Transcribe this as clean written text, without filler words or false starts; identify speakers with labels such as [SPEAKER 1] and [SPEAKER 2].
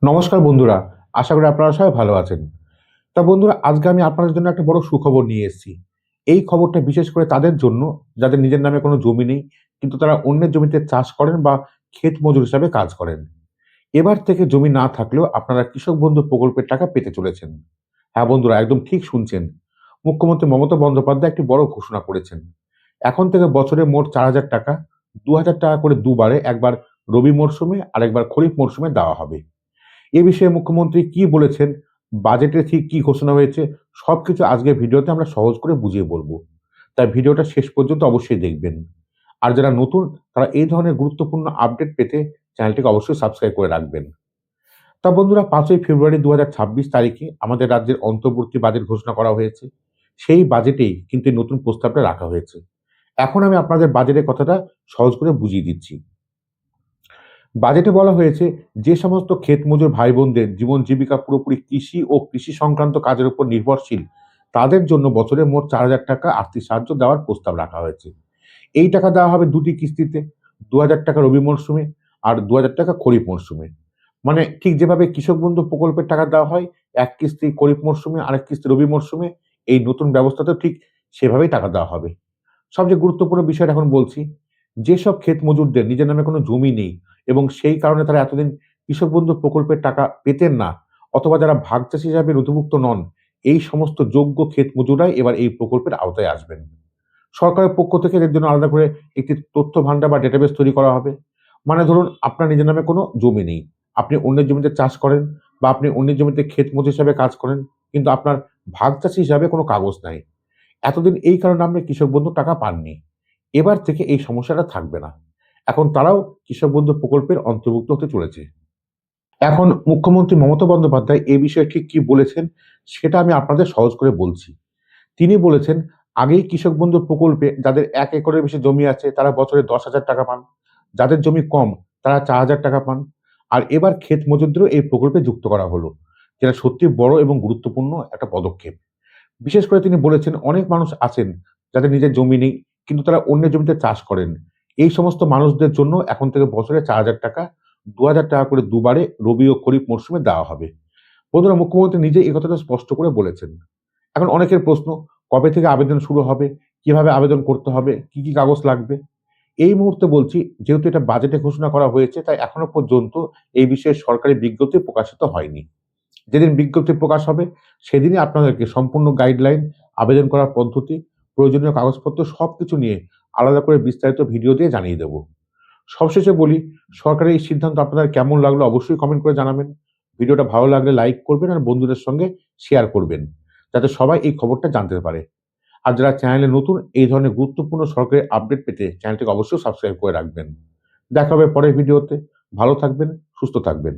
[SPEAKER 1] নমস্কার বন্ধুরা, আশা করি আপনারা সবাই ভালো আছেন। তা বন্ধুরা, আজকে আমি আপনাদের জন্য একটা বড় সুখবর নিয়ে এসেছি। এই খবরটা বিশেষ করে তাদের জন্য যাদের নিজের নামে কোনো জমি নেই, কিন্তু তারা অন্যের জমিতে চাষ করেন বা ক্ষেত মজুর হিসাবে কাজ করেন। এবার থেকে জমি না থাকলেও আপনারা কৃষক বন্ধু প্রকল্পের টাকা পেতে চলেছেন। হ্যাঁ বন্ধুরা, একদম ঠিক শুনছেন। মুখ্যমন্ত্রী মমতা বন্দ্যোপাধ্যায় একটি বড় ঘোষণা করেছেন। এখন থেকে বছরে মোট ৪,০০০ টাকা, ২,০০০ টাকা করে দুবারে, একবার রবি মরশুমে আর একবার খরিফ মরশুমে দেওয়া হবে। এ বিষয়ে মুখ্যমন্ত্রী কি বলেছেন, বাজেটে ঠিক কি ঘোষণা হয়েছে, সবকিছু আজকের ভিডিওতে আমরা সহজ করে বুঝিয়ে বলবো। তাই ভিডিওটা শেষ পর্যন্ত অবশ্যই দেখবেন। আর যারা নতুন, তারা এই ধরনের গুরুত্বপূর্ণ আপডেট পেতে চ্যানেলটিকে অবশ্যই সাবস্ক্রাইব করে রাখবেন। তা বন্ধুরা, ৫ই ফেব্রুয়ারি ২০২৬ তারিখে আমাদের রাজ্যের অন্তর্বর্তী বাজেট ঘোষণা করা হয়েছে। সেই বাজেটেই কিন্তু এই নতুন প্রস্তাবটা রাখা হয়েছে। এখন আমি আপনাদের বাজেটের কথাটা সহজ করে বুঝিয়ে দিচ্ছি। বাজেটে বলা হয়েছে, যে সমস্ত ক্ষেত মজুর ভাই বোনদের জীবন জীবিকা পুরোপুরি কৃষি ও কৃষি সংক্রান্ত কাজের উপর নির্ভরশীল, তাদের জন্য বছরে মোট ৪,০০০ টাকা আর্থিক সাহায্য দেওয়ার প্রস্তাব রাখা হয়েছে। এই টাকা দেওয়া হবে দুটি কিস্তিতে, ২,০০০ টাকা রবি মরশুমে আর ২,০০০ টাকা খরিফ মরশুমে। মানে ঠিক যেভাবে কৃষক বন্ধু প্রকল্পের টাকা দেওয়া হয়, এক কিস্তি খরিফ মরশুমে, আরেক কিস্তি রবি মরশুমে, এই নতুন ব্যবস্থাতেও ঠিক সেভাবেই টাকা দেওয়া হবে। সবচেয়ে গুরুত্বপূর্ণ বিষয়টা এখন বলছি। যেসব ক্ষেত মজুরদের নিজের নামে কোনো জমি নেই এবং সেই কারণে তারা এতদিন কৃষক বন্ধু প্রকল্পের টাকা পেতেন না, অথবা যারা ভাগ চাষী হিসাবে নথিভুক্ত নন, এই সমস্ত যোগ্য ক্ষেত মজুররাই এবার এই প্রকল্পের আওতায় আসবেন। সরকারের পক্ষ থেকে এদের জন্য আলাদা করে একটি তথ্য ভান্ডার বা ডেটাবেস তৈরি করা হবে। মানে ধরুন, আপনার নিজের নামে কোনো জমি নেই, আপনি অন্যের জমিতে চাষ করেন বা আপনি অন্যের জমিতে ক্ষেত মজুর হিসাবে কাজ করেন, কিন্তু আপনার ভাগ চাষী হিসাবে কোনো কাগজ নাই। এতদিন এই কারণে আপনি কৃষক বন্ধুর টাকা পাননি। এবার থেকে এই সমস্যাটা থাকবে না। এখন তারাও কৃষক বন্ধু প্রকল্পের অন্তর্ভুক্ত হতে চলেছে। এখন মুখ্যমন্ত্রী মমতা বন্দ্যোপাধ্যায় এ বিষয়ে ঠিক কি বলেছেন, সেটা আমি আপনাদের সহজ করে বলছি। তিনি বলেছেন, আগেই কৃষক বন্ধু প্রকল্পে যাদের ১ একরের বেশি জমি আছে তারা বছরে ১০,০০০ টাকা পান। যাদের জমি কম তারা ৪,০০০ টাকা পান। আর এবার ক্ষেত মজুরদেরও এই প্রকল্পে যুক্ত করা হলো, যেটা সত্যি বড় এবং গুরুত্বপূর্ণ একটা পদক্ষেপ। বিশেষ করে তিনি বলেছেন, অনেক মানুষ আছেন যাদের নিজের জমি নেই, কিন্তু তারা অন্যের জমিতে চাষ করেন। এই সমস্ত মানুষদের জন্য এখন থেকে বছরে ৪,০০০ টাকা, ২,০০০ টাকা করে দুবারে রবি ও খরিফ মরশুমে দেওয়া হবে। বন্ধুরা, মুখ্যমন্ত্রী নিজে এই কথাটা স্পষ্ট করে বলেছেন। এখন অনেকের প্রশ্ন, কবে থেকে আবেদন শুরু হবে, কিভাবে আবেদন করতে হবে, কি কি কাগজ লাগবে? এই মুহূর্তে বলছি, যেহেতু এটা বাজেটে ঘোষণা করা হয়েছে, তাই এখনো পর্যন্ত এই বিষয়ে সরকারি বিজ্ঞপ্তি প্রকাশিত হয়নি। যেদিন বিজ্ঞপ্তি প্রকাশ হবে, সেদিনই আপনাদেরকে সম্পূর্ণ গাইডলাইন, আবেদন করার পদ্ধতি, প্রয়োজনীয় কাগজপত্র সবকিছু নিয়ে আলাদা করে বিস্তারিত ভিডিও দিয়ে জানিয়ে দেব। সবশেষে বলি, সরকারের এই সিদ্ধান্ত আপনাদের কেমন লাগলো অবশ্যই কমেন্ট করে জানাবেন। ভিডিওটা ভালো লাগলে লাইক করবেন আর বন্ধুদের সঙ্গে শেয়ার করবেন, যাতে সবাই এই খবরটা জানতে পারে। আর যারা চ্যানেলে নতুন, এই ধরনের গুরুত্বপূর্ণ সরকারি আপডেট পেতে চ্যানেলটিকে অবশ্যই সাবস্ক্রাইব করে রাখবেন। দেখা হবে পরের ভিডিওতে। ভালো থাকবেন, সুস্থ থাকবেন।